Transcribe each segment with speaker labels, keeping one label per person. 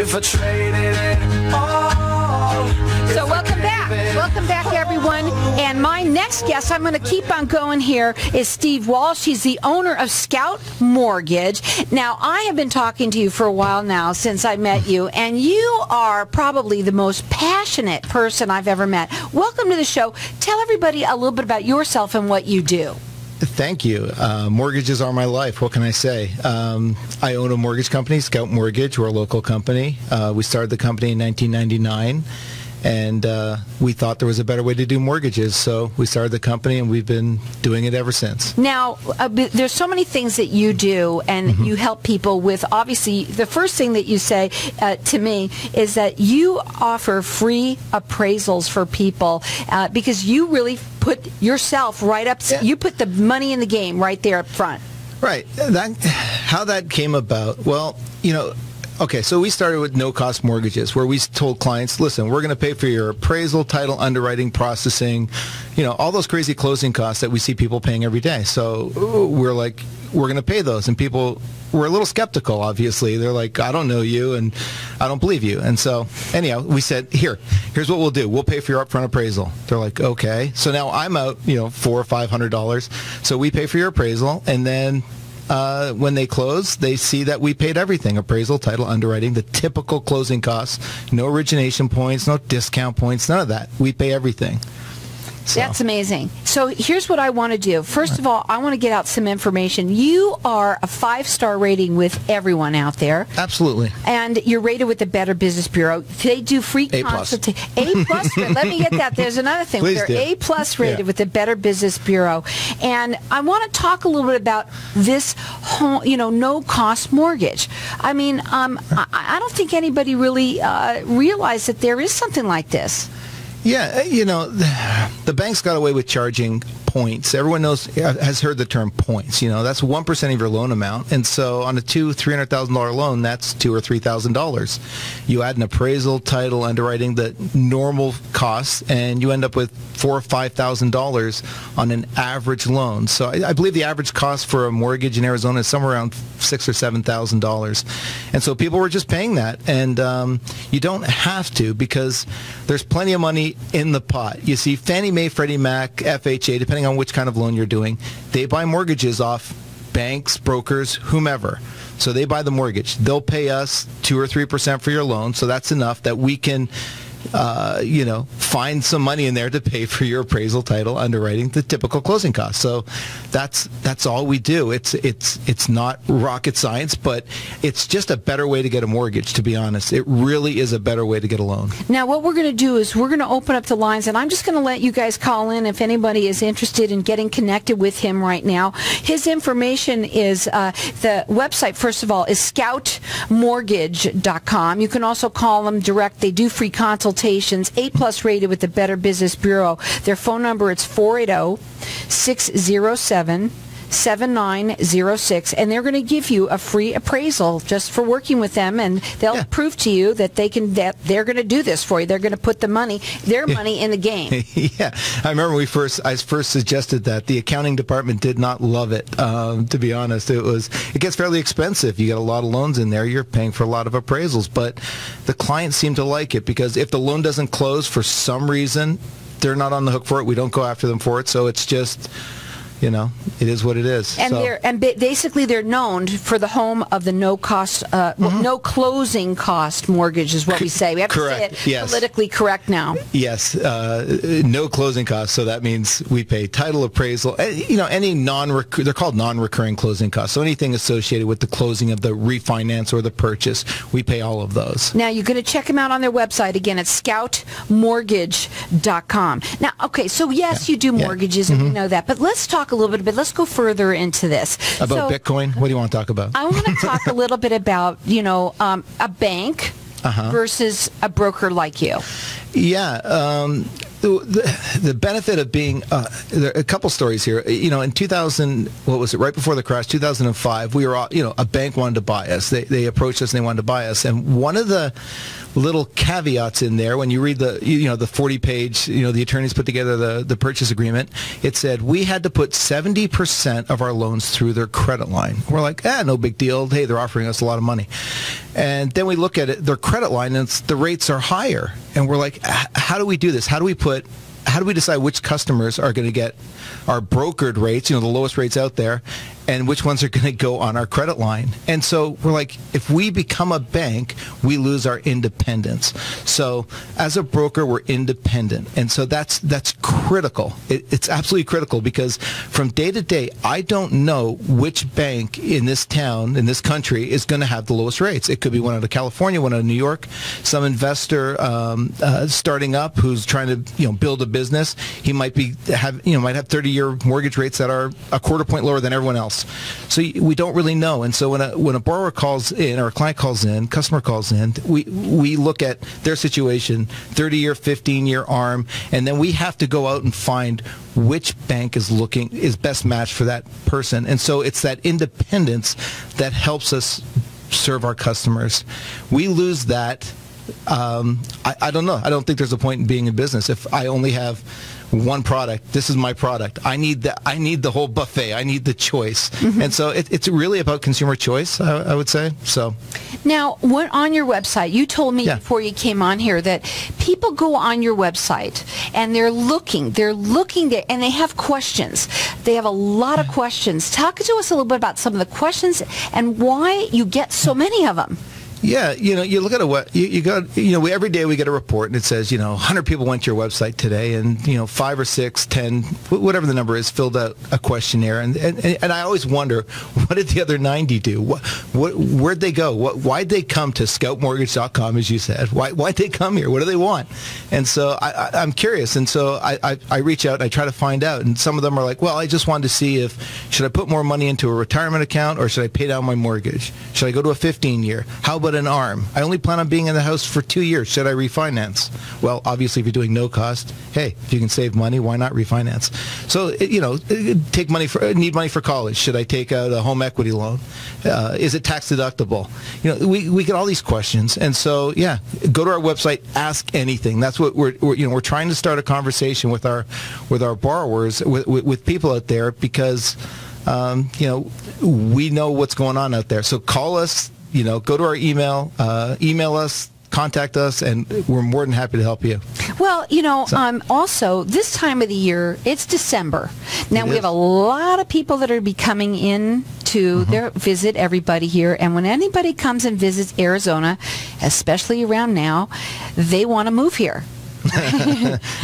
Speaker 1: if I traded it all.
Speaker 2: So welcome back. Welcome back, everyone. And my next guest, I'm going to keep on going here, is Steve Walsh. He's the owner of Scout Mortgage. Now, I have been talking to you for a while now since I met you, and you are probably the most passionate person I've ever met. Welcome to the show. Tell everybody a little bit about yourself and what you do.
Speaker 3: Thank you. Mortgages are my life. What can I say? I own a mortgage company, Scout Mortgage. We're a local company. We started the company in 1999. And we thought there was a better way to do mortgages, so we started the company, and we've been doing it ever since.
Speaker 2: Now, there's so many things that you do, and you help people with, obviously, the first thing that you say to me is that you offer free appraisals for people because you really put yourself right up, you put the money in the game right there up front.
Speaker 3: Right. How that came about, well, you know, okay, so we started with no-cost mortgages, where we told clients, listen, we're going to pay for your appraisal, title, underwriting, processing, you know, all those crazy closing costs that we see people paying every day. So we're like, we're going to pay those. And people were a little skeptical, obviously. They're like, I don't know you, and I don't believe you. And so, anyhow, we said, here's what we'll do. We'll pay for your upfront appraisal. They're like, okay. So now I'm out, you know, $400 or $500. So we pay for your appraisal, and then when they close, they see that we paid everything: appraisal, title, underwriting, the typical closing costs, no origination points, no discount points, none of that. We pay everything. So.
Speaker 2: That's amazing. So here's what I want to do. First of all, I want to get out some information. You are a 5-star rating with everyone out there.
Speaker 3: Absolutely.
Speaker 2: And you're rated with the Better Business Bureau. They do free consultation. A+. Let me get that. There's another thing.
Speaker 3: Please
Speaker 2: They're A+ rated with the Better Business Bureau. And I want to talk a little bit about this whole, no-cost mortgage. I mean, I don't think anybody really realized that there is something like this.
Speaker 3: Yeah, the banks got away with charging points. Everyone has heard the term points. That's 1% of your loan amount. And so on a $300,000 loan, that's $2,000 or $3,000. You add an appraisal, title, underwriting, the normal costs, and you end up with $4,000 or $5,000 on an average loan. So I believe the average cost for a mortgage in Arizona is somewhere around $6,000 or $7,000. And so people were just paying that. And you don't have to, because there's plenty of money in the pot. You see, Fannie Mae, Freddie Mac, FHA, depending on which kind of loan you're doing, they buy mortgages off banks, brokers, whomever. So they buy the mortgage. They'll pay us 2 or 3% for your loan, so that's enough that we can find some money in there to pay for your appraisal, title, underwriting, the typical closing costs. So that's all we do. It's not rocket science, but it's just a better way to get a mortgage, to be honest. It really is a better way to get a loan. Now,
Speaker 2: what we're going to do is we're going to open up the lines, and I'm just going to let you guys call in if anybody is interested in getting connected with him right now. His information is, the website, first of all, is scoutmortgage.com. You can also call them direct. They do free consultations, A+ rated with the Better Business Bureau. Their phone number, it's 480-607-7906, and they're going to give you a free appraisal just for working with them, and they'll prove to you that they're going to do this for you. They're going to put their money in the game.
Speaker 3: Yeah, I remember I first suggested that. The accounting department did not love it. To be honest, it gets fairly expensive. You got a lot of loans in there. You're paying for a lot of appraisals, but the clients seem to like it, because if the loan doesn't close for some reason, they're not on the hook for it. We don't go after them for it. So it's just, it is what it is.
Speaker 2: And basically they're known for the home of the no closing cost mortgage is what we say. We have to say it politically correct now.
Speaker 3: Yes, no closing costs. So that means we pay title, appraisal, any they're called non-recurring closing costs. So anything associated with the closing of the refinance or the purchase, we pay all of those.
Speaker 2: Now you're going to check them out on their website. Again, it's scoutmortgage.com. Now, okay, so yes, you do mortgages, and we know that, but let's talk a little bit, let's go further into this.
Speaker 3: About Bitcoin? What do you want to talk about?
Speaker 2: I want to talk a little bit about, a bank versus a broker like you.
Speaker 3: Yeah. The benefit of being, there are a couple stories here. In 2000, what was it, right before the crash, 2005, we were all, a bank wanted to buy us. They approached us and they wanted to buy us. And one of the little caveats in there. When you read the 40-page, the attorneys put together the purchase agreement, it said we had to put 70% of our loans through their credit line. We're like, no big deal. Hey, they're offering us a lot of money. And then we look at it, their credit line, and the rates are higher. And we're like, how do we do this? How do we decide which customers are going to get our brokered rates, the lowest rates out there, and which ones are going to go on our credit line? And so we're like, if we become a bank, we lose our independence. So as a broker, we're independent. And so that's critical. It's absolutely critical, because from day to day, I don't know which bank in this town, in this country, is going to have the lowest rates. It could be one out of California, one out of New York, some investor starting up who's trying to build a business. He might have 30-year mortgage rates that are a quarter point lower than everyone else. So we don't really know. And so when a borrower calls in, or a client calls in, customer calls in, we look at their situation, 30-year, 15-year ARM, and then we have to go out and find which bank is best matched for that person. And so it's that independence that helps us serve our customers. We lose that. I don't know. I don't think there's a point in being in business if I only have one product. This is my product. I need the whole buffet. I need the choice. Mm-hmm. And so it's really about consumer choice, I would say. So
Speaker 2: now, on your website, you told me before you came on here that people go on your website and they're looking there, and they have questions. They have a lot of questions. Talk to us a little bit about some of the questions and why you get so many of them.
Speaker 3: Yeah, you look at every day we get a report and it says, 100 people went to your website today, and 5 or 6, 10, whatever the number is, filled out a questionnaire, and I always wonder, what did the other 90 do? Where'd they go? Why'd they come to scoutmortgage.com, as you said? Why'd they come here? What do they want? And so I'm curious, and so I reach out and I try to find out, and some of them are like, well, I just wanted to see should I put more money into a retirement account, or should I pay down my mortgage? Should I go to a 15-year? How about an ARM? I only plan on being in the house for 2 years. Should I refinance? Well, obviously, if you're doing no cost, hey, if you can save money, why not refinance? So, need money for college. Should I take out a home equity loan? Is it tax deductible? We get all these questions, and so go to our website, ask anything. That's what we're trying to start a conversation with our borrowers, with people out there, because we know what's going on out there. So call us. Go to our email, email us, contact us, and we're more than happy to help you.
Speaker 2: Well, also, this time of the year, it's December. Now, we have a lot of people that are be coming in to visit everybody here, and when anybody comes and visits Arizona, especially around now, they want to move here.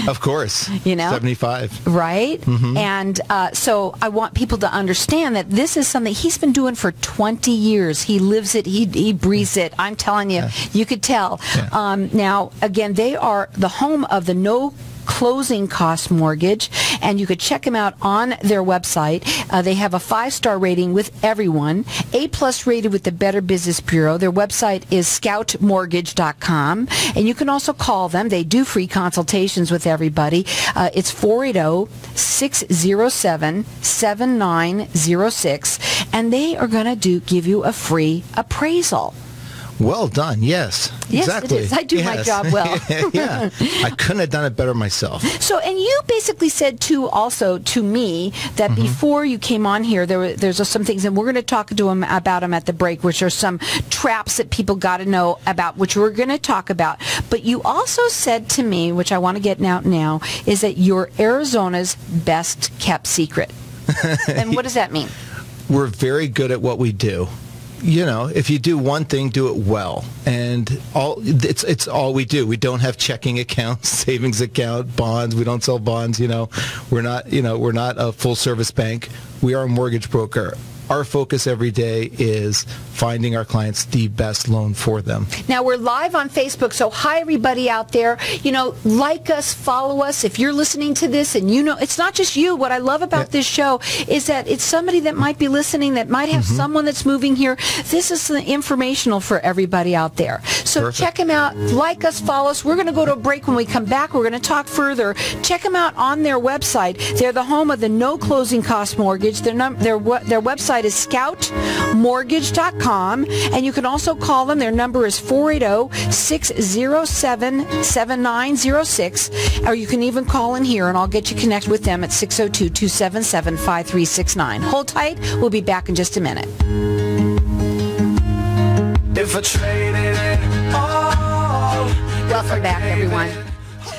Speaker 3: Of course. 75.
Speaker 2: Right? Mm-hmm. And so I want people to understand that this is something he's been doing for 20 years. He lives it. He breathes it. I'm telling you, you could tell. Yeah. Now, again, they are the home of the No Closing Cost Mortgage, and you could check them out on their website. They have a 5-star rating with everyone, A+ rated with the Better Business Bureau. Their website is scoutmortgage.com, and you can also call them. They do free consultations with everybody. It's 480-607-7906, and they are going to give you a free appraisal.
Speaker 3: Well done. Yes.
Speaker 2: Yes,
Speaker 3: exactly.
Speaker 2: It is. I do my job well.
Speaker 3: Yeah. I couldn't have done it better myself.
Speaker 2: So, and you basically said to me that before you came on here, there's some things, and we're going to talk to them about them at the break, which are some traps that people got to know about, which we're going to talk about. But you also said to me, which I want to get out now, is that you're Arizona's best kept secret. And what does that mean?
Speaker 3: We're very good at what we do. If you do one thing, do it well. And it's all we do. We don't have checking accounts, savings account, bonds. We don't sell bonds. We're not a full service bank. We are a mortgage broker. Our focus every day is finding our clients the best loan for them.
Speaker 2: Now, we're live on Facebook, so hi, everybody out there. Like us, follow us. If you're listening to this, and it's not just you. What I love about this show is that it's somebody that might be listening that might have someone that's moving here. This is informational for everybody out there. So
Speaker 3: Perfect.
Speaker 2: check them out. Like us, follow us. We're going to go to a break. When we come back, we're going to talk further. Check them out on their website. They're the home of the no closing cost mortgage. Their website is scoutmortgage.com, and you can also call them. Their number is 480-607-7906, or you can even call in here, and I'll get you connected with them at 602-277-5369. Hold tight. We'll be back in just a minute.
Speaker 1: If I traded it all.
Speaker 2: Welcome back, everyone.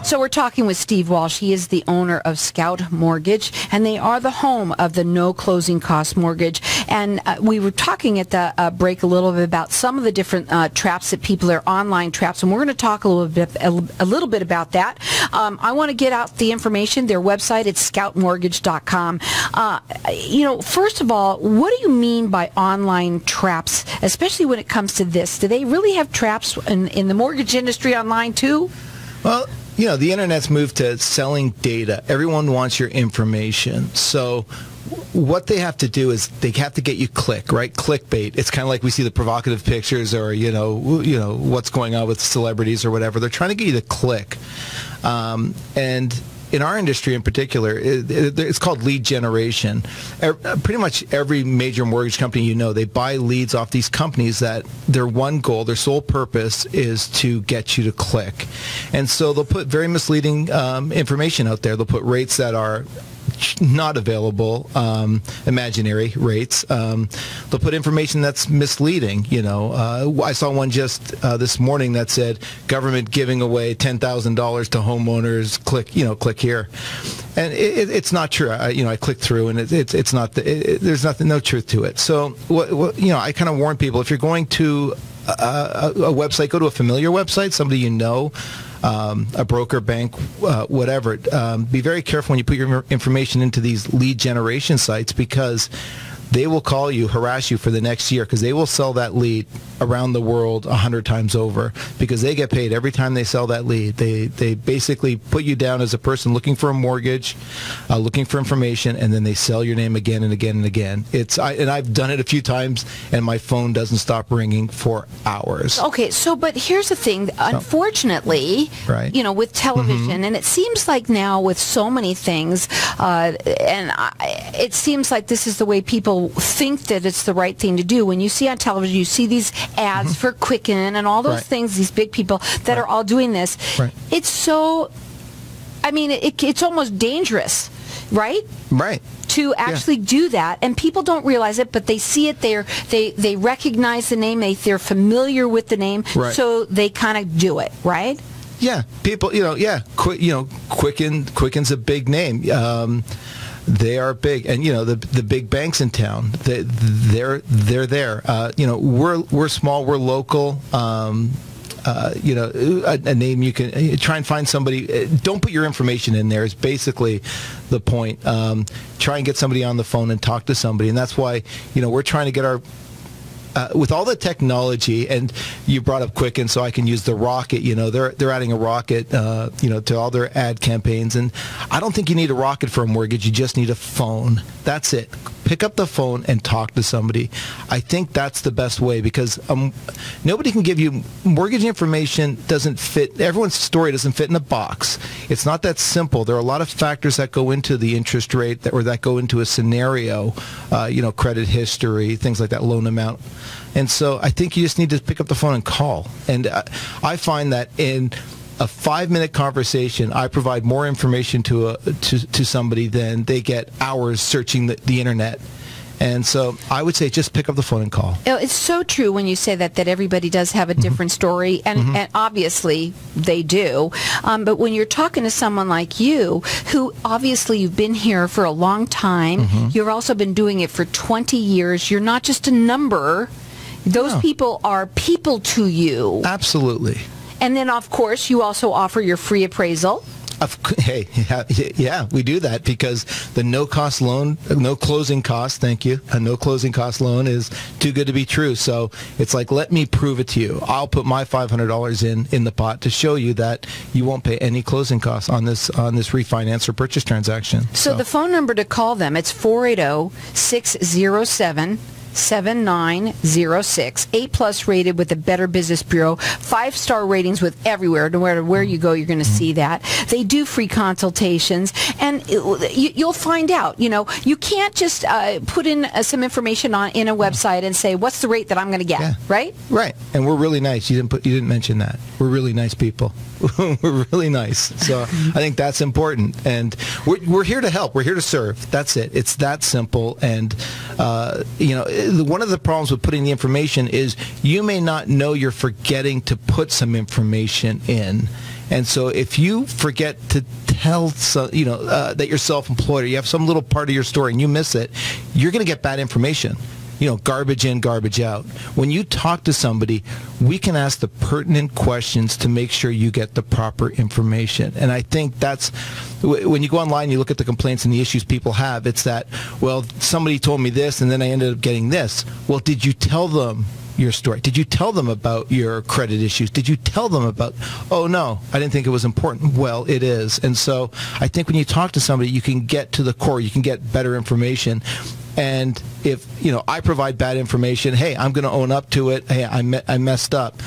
Speaker 2: So we're talking with Steve Walsh. He is the owner of Scout Mortgage, and they are the home of the no closing cost mortgage. And we were talking at the break a little bit about some of the different traps that people are online traps, and we're going to talk a little bit about that. I want to get out the information. Their website, it's scoutmortgage.com. First of all, what do you mean by online traps, especially when it comes to this? Do they really have traps in the mortgage industry online too?
Speaker 3: Well, the internet's moved to selling data. Everyone wants your information. So what they have to do is they have to get you right? Clickbait. It's kind of like we see the provocative pictures or, what's going on with celebrities or whatever. They're trying to get you to click. And in our industry in particular, it's called lead generation. Pretty much every major mortgage company they buy leads off these companies that their one goal, their sole purpose is to get you to click. And so they'll put very misleading information out there. They'll put rates that are not available, imaginary rates. They'll put information that's misleading. I saw one just this morning that said government giving away $10,000 to homeowners. Click here, and it's not true. I clicked through, and it's not. There's no truth to it. So I kind of warn people, if you're going to a website, go to a familiar website, somebody a broker, bank, whatever. Be very careful when you put your information into these lead generation sites, because they will call you, harass you for the next year, because they will sell that lead around the world 100 times over, because they get paid every time they sell that lead. They basically put you down as a person looking for a mortgage, looking for information, and then they sell your name again and again and again. I've done it a few times, and my phone doesn't stop ringing for hours.
Speaker 2: Okay, but here's the thing. Unfortunately,
Speaker 3: right.
Speaker 2: With television, and it seems like now with so many things, it seems like this is the way people think that it's the right thing to do. When you see on television, you see these ads for Quicken and all those things, these big people that are all doing this.
Speaker 3: Right.
Speaker 2: It's so, it's almost dangerous, right?
Speaker 3: Right.
Speaker 2: To actually do that, and people don't realize it, but they see it there. They recognize the name. They're familiar with the name, so they kind of do it, right?
Speaker 3: Yeah, people, Quicken's a big name. They are big, and the big banks in town. They're there. We're small. We're local. A name you can try and find somebody. Don't put your information in there is basically the point. Try and get somebody on the phone and talk to somebody, and that's why we're trying to get our. With all the technology, and you brought up Quicken, so I can use the Rocket. They're adding a Rocket, to all their ad campaigns, and I don't think you need a Rocket for a mortgage. You just need a phone. That's it. Pick up the phone and talk to somebody. I think that's the best way, because nobody can give you mortgage information. Doesn't fit. Everyone's story doesn't fit in a box. It's not that simple. There are a lot of factors that go into the interest rate, that go into a scenario. Credit history, things like that, loan amount. And so I think you just need to pick up the phone and call. And I find that in a 5-minute conversation, I provide more information to somebody than they get hours searching the internet. And so I would say just pick up the phone and call.
Speaker 2: It's so true when you say that everybody does have a different story, and obviously they do. But when you're talking to someone like you, who obviously you've been here for a long time, you've also been doing it for 20 years, you're not just a number. Those people are people to you.
Speaker 3: Absolutely.
Speaker 2: And then, of course, you also offer your free appraisal.
Speaker 3: Hey, yeah, we do that because the no-cost loan, no closing cost, thank you, a no closing cost loan is too good to be true. So it's like, let me prove it to you. I'll put my $500 in the pot to show you that you won't pay any closing costs on this refinance or purchase transaction.
Speaker 2: So the phone number to call them, it's 480-607 7906, 8+ rated with the Better Business Bureau, 5-star ratings with everywhere. No matter where you go, you're going to see that. They do free consultations, and you'll find out. You can't just put in some information in a website and say, what's the rate that I'm going to get, right?
Speaker 3: Right. And we're really nice. You didn't mention that. We're really nice people. We're really nice. So I think that's important. And we're here to help. We're here to serve. That's it. It's that simple. And, one of the problems with putting the information is you may not know you're forgetting to put some information in. And so if you forget to tell that you're self-employed, or you have some little part of your story and you miss it, you're going to get bad information. Garbage in, garbage out. When you talk to somebody, we can ask the pertinent questions to make sure you get the proper information. And I think that's, when you go online, you look at the complaints and the issues people have, it's that, well, somebody told me this and then I ended up getting this. Well, did you tell them your story? Did you tell them about your credit issues? Did you tell them about, oh no, I didn't think it was important? Well, it is. And so I think when you talk to somebody, you can get to the core, you can get better information. And if, I provide bad information, hey, I'm going to own up to it. Hey, I messed up.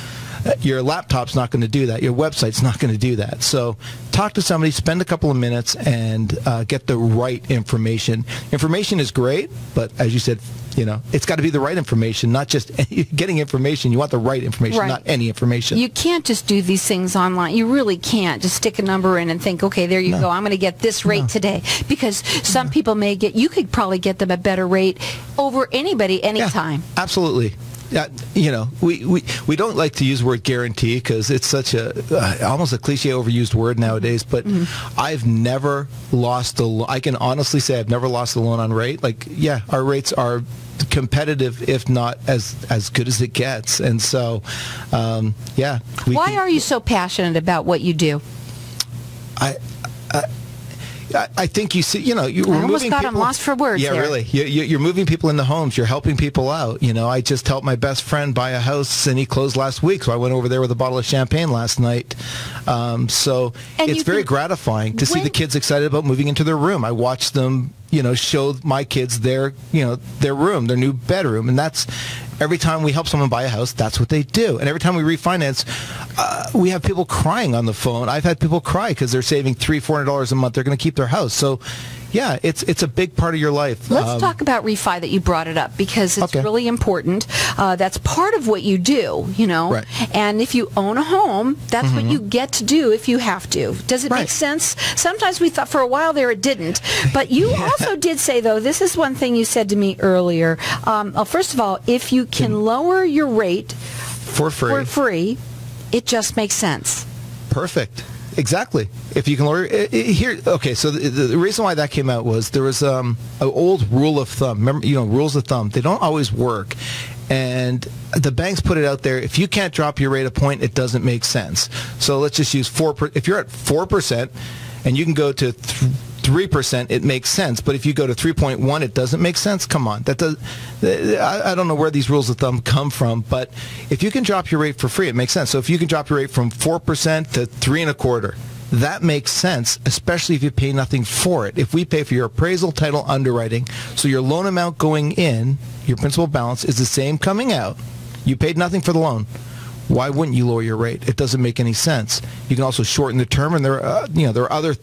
Speaker 3: Your laptop's not going to do that. Your website's not going to do that. So talk to somebody, spend a couple of minutes, and get the right information. Information is great, but as you said, it's got to be the right information, not just getting information. You want the right information, not any information.
Speaker 2: You can't just do these things online. You really can't just stick a number in and think, okay, there you go. I'm going to get this rate today. Because some people you could probably get them a better rate over anybody anytime.
Speaker 3: Yeah, absolutely. We don't like to use the word guarantee because it's such almost a cliche overused word nowadays, but I've never lost I can honestly say I've never lost a loan on rate. Our rates are competitive, if not as good as it gets. And so, why
Speaker 2: are you so passionate about what you do?
Speaker 3: I think you see, you're
Speaker 2: I almost got them lost for words.
Speaker 3: Yeah,
Speaker 2: there.
Speaker 3: Really. You're moving people into homes. You're helping people out. I just helped my best friend buy a house, and he closed last week, so I went over there with a bottle of champagne last night. So it's very gratifying to see the kids excited about moving into their room. I watched them, show my kids their room, their new bedroom, and that's every time we help someone buy a house, that's what they do. And every time we refinance, we have people crying on the phone. I've had people cry because they're saving $300-400 a month. They're going to keep their house. So, yeah, it's a big part of your life.
Speaker 2: Let's talk about refi that you brought it up because it's really important. That's part of what you do,
Speaker 3: Right.
Speaker 2: And if you own a home, that's what you get to do if you have to. Does it make sense? Sometimes we thought for a while there it didn't. But you also did say, though, this is one thing you said to me earlier. First of all, if you can lower your rate
Speaker 3: for free,
Speaker 2: it just makes sense.
Speaker 3: Perfect. Exactly. If you can lower here, okay. So the reason why that came out was there was an old rule of thumb. Remember, rules of thumb. They don't always work, and the banks put it out there. If you can't drop your rate a point, it doesn't make sense. So let's just use 4%. If you're at 4%, and you can go to 3%, it makes sense. But if you go to 3.1, it doesn't make sense. Come on, I don't know where these rules of thumb come from, but if you can drop your rate for free, it makes sense. So if you can drop your rate from 4% to 3.25%, that makes sense, especially if you pay nothing for it. If we pay for your appraisal, title, underwriting, so your loan amount going in, your principal balance is the same coming out. You paid nothing for the loan. Why wouldn't you lower your rate? It doesn't make any sense. You can also shorten the term, and there are other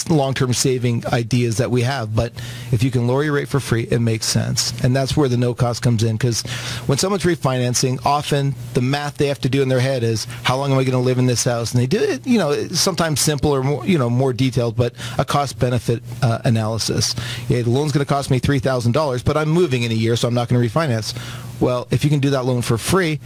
Speaker 3: long-term saving ideas that we have. But if you can lower your rate for free, it makes sense, and that's where the no cost comes in. Because when someone's refinancing, often the math they have to do in their head is, how long am I going to live in this house? And they do it, sometimes simple or more detailed, but a cost-benefit analysis. Yeah, the loan's going to cost me $3,000, but I'm moving in a year, so I'm not going to refinance. Well, if you can do that loan for free,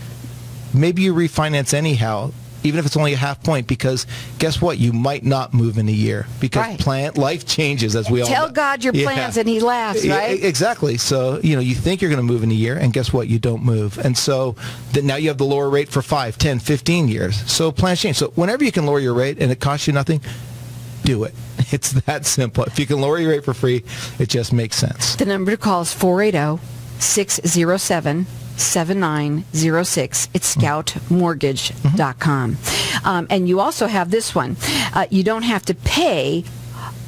Speaker 3: maybe you refinance anyhow, even if it's only a half point, because guess what? You might not move in a year because life changes, as we all know.
Speaker 2: Tell God your plans and he laughs, right?
Speaker 3: Yeah, exactly. So, you think you're going to move in a year, and guess what? You don't move. And so now you have the lower rate for 5, 10, 15 years. So plans change. So whenever you can lower your rate and it costs you nothing, do it. It's that simple. If you can lower your rate for free, it just makes sense.
Speaker 2: The number to call is 480-607-7906. It's scoutmortgage.com. And you also have this one. You don't have to pay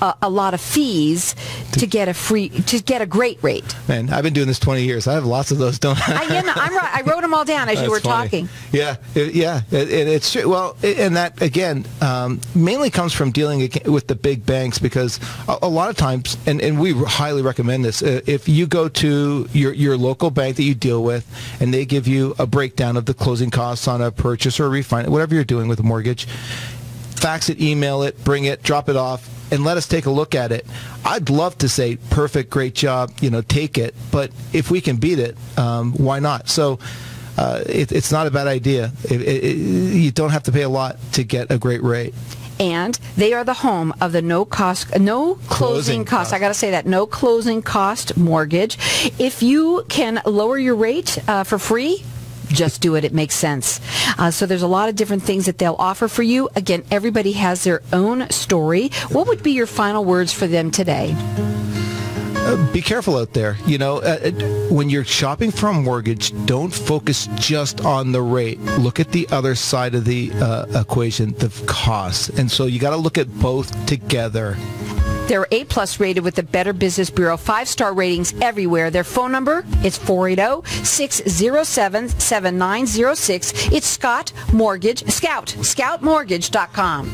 Speaker 2: a lot of fees to get a great rate.
Speaker 3: Man, I've been doing this 20 years. I have lots of those, don't I?
Speaker 2: I wrote them all down as you were talking.
Speaker 3: Yeah, it's true. Well, and that again mainly comes from dealing with the big banks, because a lot of times, and we highly recommend this, if you go to your local bank that you deal with, and they give you a breakdown of the closing costs on a purchase or a refinance, whatever you're doing with a mortgage, fax it, email it, bring it, drop it off, and let us take a look at it. I'd love to say, perfect, great job, take it. But if we can beat it, why not? So it's not a bad idea. You don't have to pay a lot to get a great rate.
Speaker 2: And they are the home of the no closing cost. I got to say that, no closing cost mortgage. If you can lower your rate for free, just do it. It makes sense. So there's a lot of different things that they'll offer for you. Again, everybody has their own story. What would be your final words for them today?
Speaker 3: Be careful out there. When you're shopping for a mortgage, don't focus just on the rate. Look at the other side of the equation, the costs. And so you got to look at both together.
Speaker 2: They're A+ rated with the Better Business Bureau. 5-star ratings everywhere. Their phone number is 480-607-7906. It's Scout Mortgage, Scoutmortgage.com.